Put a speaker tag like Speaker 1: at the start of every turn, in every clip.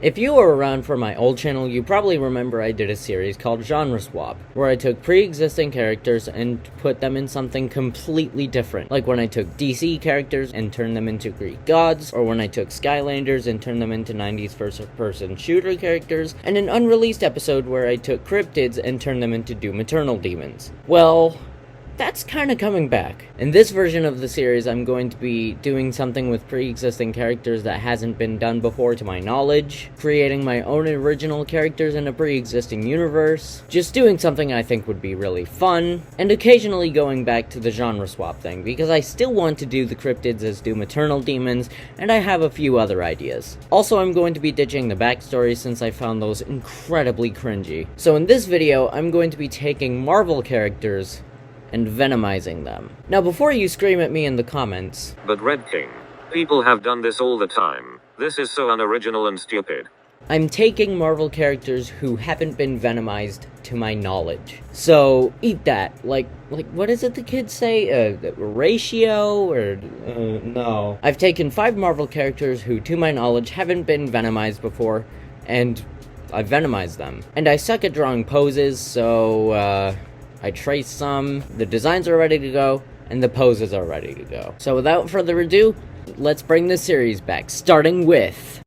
Speaker 1: If you were around for my old channel, you probably remember I did a series called Genre Swap, where I took pre-existing characters and put them in something completely different. Like when I took DC characters and turned them into Greek gods, or when I took Skylanders and turned them into 90s first-person shooter characters, and an unreleased episode where I took cryptids and turned them into Doom Eternal demons. Well, that's kind of coming back. In this version of the series, I'm going to be doing something with pre-existing characters that hasn't been done before to my knowledge, creating my own original characters in a pre-existing universe, just doing something I think would be really fun, and occasionally going back to the genre swap thing, because I still want to do the cryptids as Doom Eternal demons, and I have a few other ideas. Also, I'm going to be ditching the backstory since I found those incredibly cringy. So in this video, I'm going to be taking Marvel characters and venomizing them. Now, before you scream at me in the comments,
Speaker 2: "But Red King, people have done this all the time. This is so unoriginal and stupid."
Speaker 1: I'm taking Marvel characters who haven't been venomized to my knowledge. So, eat that. Like, what is it the kids say? Ratio? Or, no. I've taken 5 Marvel characters who, to my knowledge, haven't been venomized before, and I've venomized them. And I suck at drawing poses, so, I traced some, the designs are ready to go, and the poses are ready to go. So without further ado, let's bring the series back, starting with...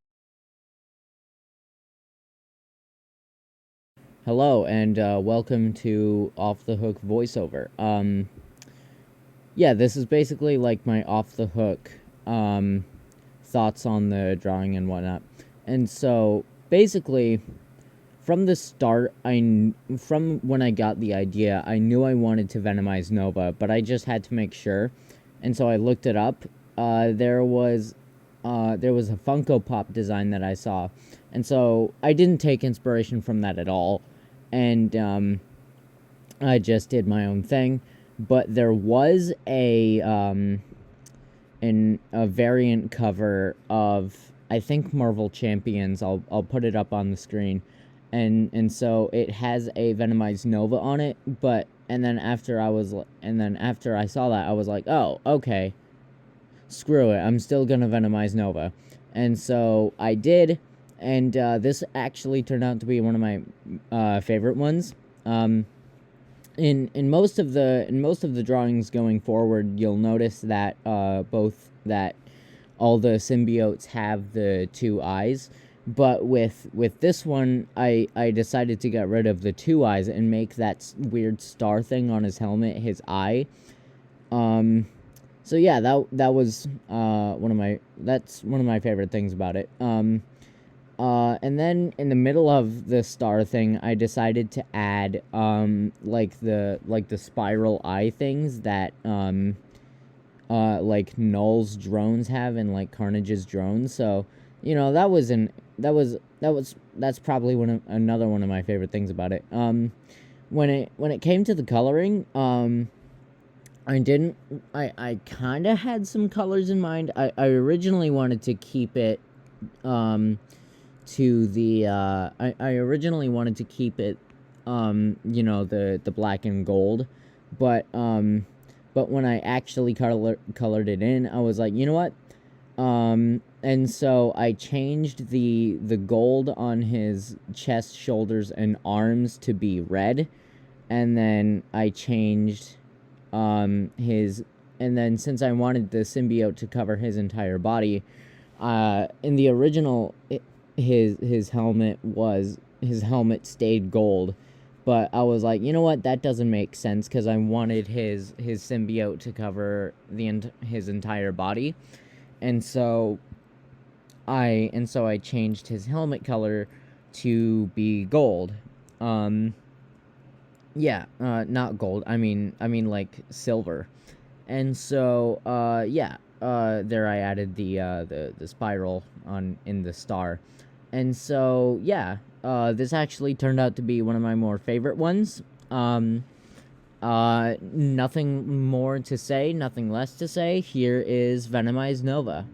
Speaker 1: Hello, and welcome to Off the Hook voiceover. Yeah, this is basically like my off the hook thoughts on the drawing and whatnot. And so, basically, from the start, from when I got the idea, I knew I wanted to venomize Nova, but I just had to make sure. And so I looked it up. There was a Funko Pop design that I saw. And so I didn't take inspiration from that at all. And I just did my own thing. But there was a variant cover of, I think, Marvel Champions. I'll put it up on the screen. And so it has a Venomized Nova on it, and then after I saw that, I was like, oh, okay, screw it, I'm still gonna Venomize Nova. And so I did, and this actually turned out to be one of my favorite ones. In most of the drawings going forward, you'll notice that that all the symbiotes have the 2 eyes. But with this one, I decided to get rid of the 2 eyes and make that weird star thing on his helmet his eye. So yeah, that was one of my favorite things about it. And then in the middle of the star thing, I decided to add like the spiral eye things that like Null's drones have and like Carnage's drones. So, you know, that's probably another one of my favorite things about it. When it came to the coloring, I kind of had some colors in mind. I originally wanted to keep it to the I originally wanted to keep it you know, the black and gold, but when I actually colored it in, I was like, you know what? And so I changed the gold on his chest, shoulders, and arms to be red, and then I changed and then since I wanted the symbiote to cover his entire body, in the original, his helmet stayed gold, but I was like, you know what, that doesn't make sense, because I wanted his symbiote to cover his entire body. And so I changed his helmet color to be gold. Yeah, not gold. I mean like silver. And so yeah, there I added the spiral in the star. And so yeah, this actually turned out to be one of my more favorite ones. Nothing more to say, nothing less to say. Here is Venomized Nova.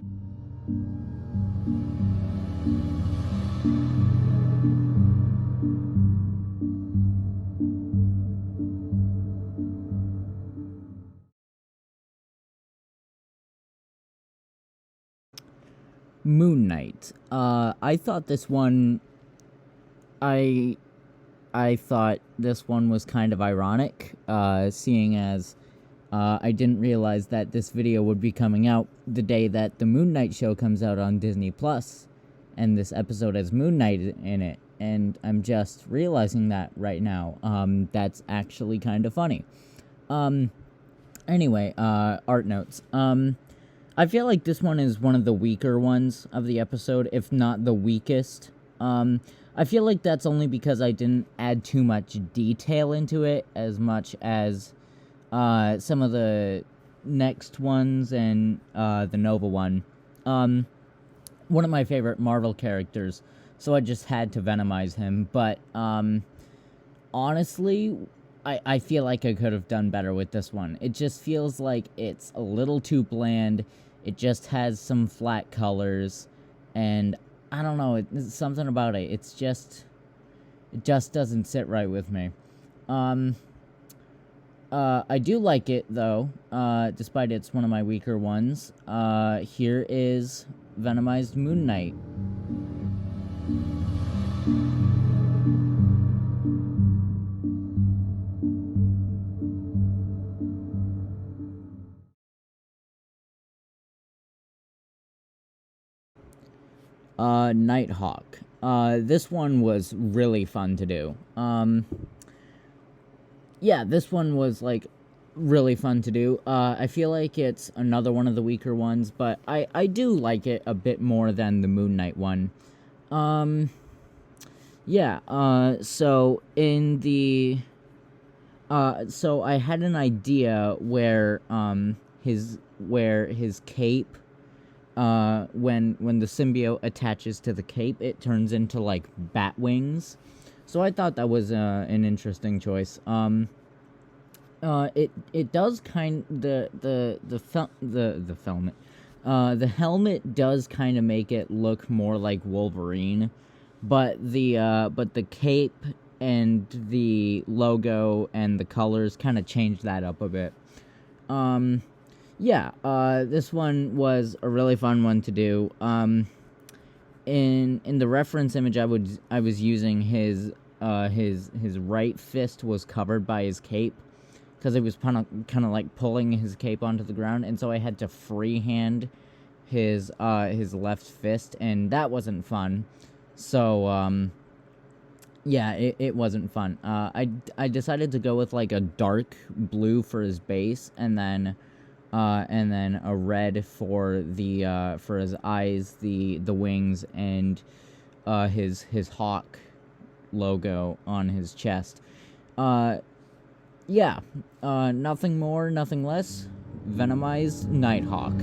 Speaker 3: Moon Knight. I thought this one... I thought this one was kind of ironic, seeing as I didn't realize that this video would be coming out the day that the Moon Knight show comes out on Disney Plus, and this episode has Moon Knight in it, and I'm just realizing that right now. That's actually kind of funny. Anyway, art notes. I feel like this one is one of the weaker ones of the episode, if not the weakest. I feel like that's only because I didn't add too much detail into it as much as some of the next ones and the Nova one. One of my favorite Marvel characters, so I just had to Venomize him. But honestly, I feel like I could have done better with this one. It just feels like it's a little too bland. It just has some flat colors, and I don't know, it's something about it. It just doesn't sit right with me. I do like it, though, despite it's one of my weaker ones. Here is Venomized Moon Knight. Nighthawk. This one was really fun to do. Yeah, this one was, like, really fun to do. I feel like it's another one of the weaker ones, but I do like it a bit more than the Moon Knight one. Yeah, so in the... so I had an idea where, his cape... when the symbiote attaches to the cape, it turns into, like, bat wings. So I thought that was an interesting choice. It does the helmet does kind of make it look more like Wolverine, but the cape and the logo and the colors kind of change that up a bit. Yeah, this one was a really fun one to do. In the reference image I was using, his right fist was covered by his cape, because it was kind of like pulling his cape onto the ground, and so I had to freehand his left fist, and that wasn't fun. So yeah, it wasn't fun. I decided to go with like a dark blue for his base, and then a red for his eyes, the wings, and his hawk logo on his chest. Yeah, nothing more, nothing less. Venomized Nighthawk.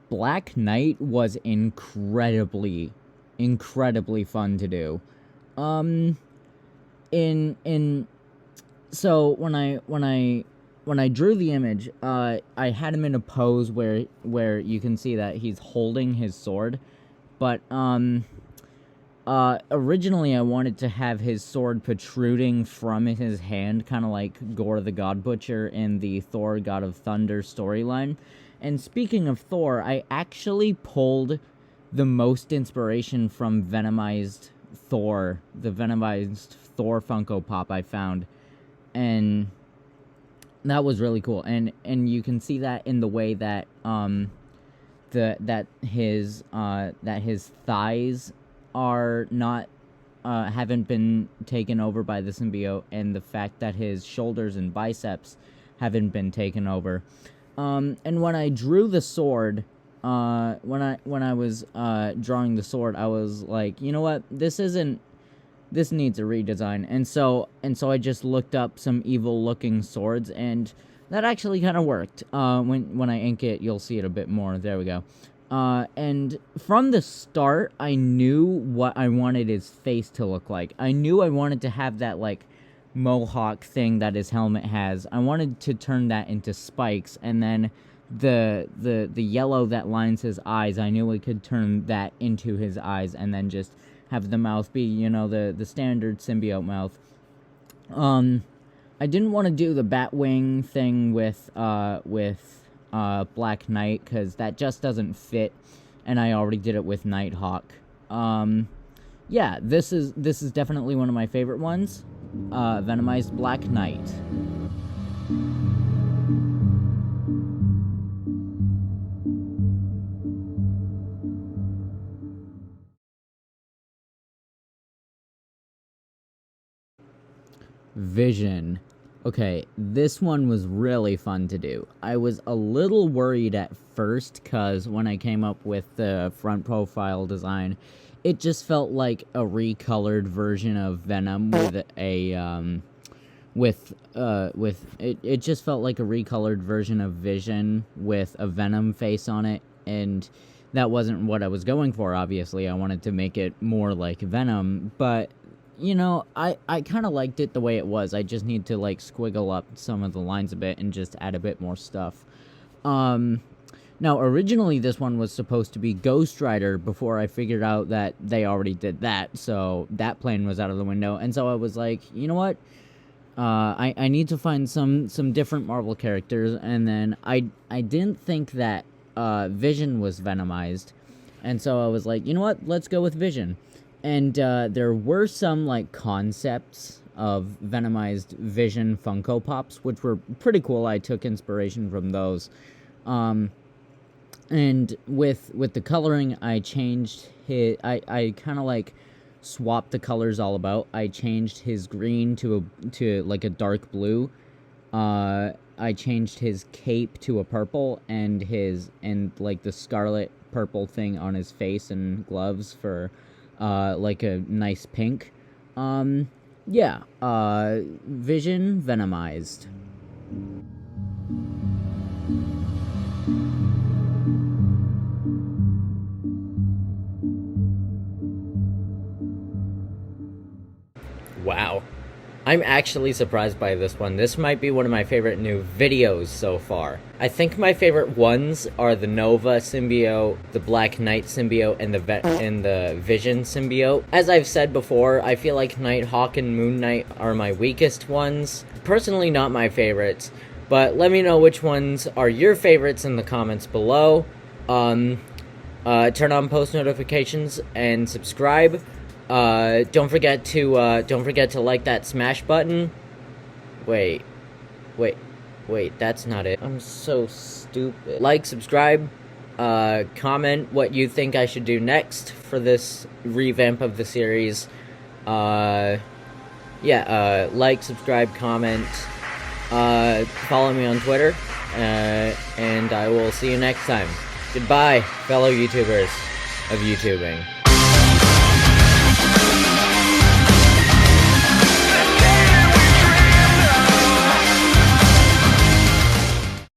Speaker 3: Black Knight was incredibly fun to do. So when I drew the image, I had him in a pose where you can see that he's holding his sword, but originally I wanted to have his sword protruding from his hand, kind of like Gore the God Butcher in the Thor God of Thunder storyline. And speaking of Thor, I actually pulled the most inspiration from Venomized Thor, the Venomized Thor Funko Pop I found, and that was really cool. And you can see that in the way that that his thighs are not haven't been taken over by the symbiote, and the fact that his shoulders and biceps haven't been taken over. And when I drew the sword, when I was drawing the sword, I was like, you know what, this needs a redesign. And so I just looked up some evil looking swords, and that actually kind of worked. When I ink it, you'll see it a bit more. There we go. And from the start, I knew what I wanted his face to look like. I knew I wanted to have that, like, mohawk thing that his helmet has. I wanted to turn that into spikes, and then the yellow that lines his eyes, I knew I could turn that into his eyes and then just have the mouth be, you know, the standard symbiote mouth. I didn't want to do the Batwing thing with Black Knight, because that just doesn't fit, and I already did it with Nighthawk. Yeah, this is definitely one of my favorite ones. Venomized Black Knight. Vision. Okay, this one was really fun to do. I was a little worried at first, because when I came up with the front profile design, it just felt like a recolored version of Venom with it just felt like a recolored version of Vision with a Venom face on it, and that wasn't what I was going for, obviously. I wanted to make it more like Venom, but you know, I kind of liked it the way it was. I just need to, like, squiggle up some of the lines a bit and just add a bit more stuff. Now, originally this one was supposed to be Ghost Rider before I figured out that they already did that, so that plan was out of the window. And so I was like, you know what? I need to find some different Marvel characters, and then I didn't think that Vision was Venomized, and so I was like, you know what? Let's go with Vision. And there were some, like, concepts of Venomized Vision Funko Pops, which were pretty cool. I took inspiration from those. And with the coloring, I changed his... I kind of, like, swapped the colors all about. I changed his green to like, a dark blue. I changed his cape to a purple, and like, the scarlet purple thing on his face and gloves for... like a nice pink. Yeah, Vision Venomized.
Speaker 1: Wow. I'm actually surprised by this one. This might be one of my favorite new videos so far. I think my favorite ones are the Nova symbiote, the Black Knight symbiote, and the Vision symbiote. As I've said before, I feel like Nighthawk and Moon Knight are my weakest ones. Personally, not my favorites, but let me know which ones are your favorites in the comments below. Turn on post notifications and subscribe. Don't forget to like that smash button. Wait, that's not it. I'm so stupid. Like, subscribe, comment what you think I should do next for this revamp of the series. Like, subscribe, comment, follow me on Twitter, and I will see you next time. Goodbye, fellow YouTubers of YouTubing.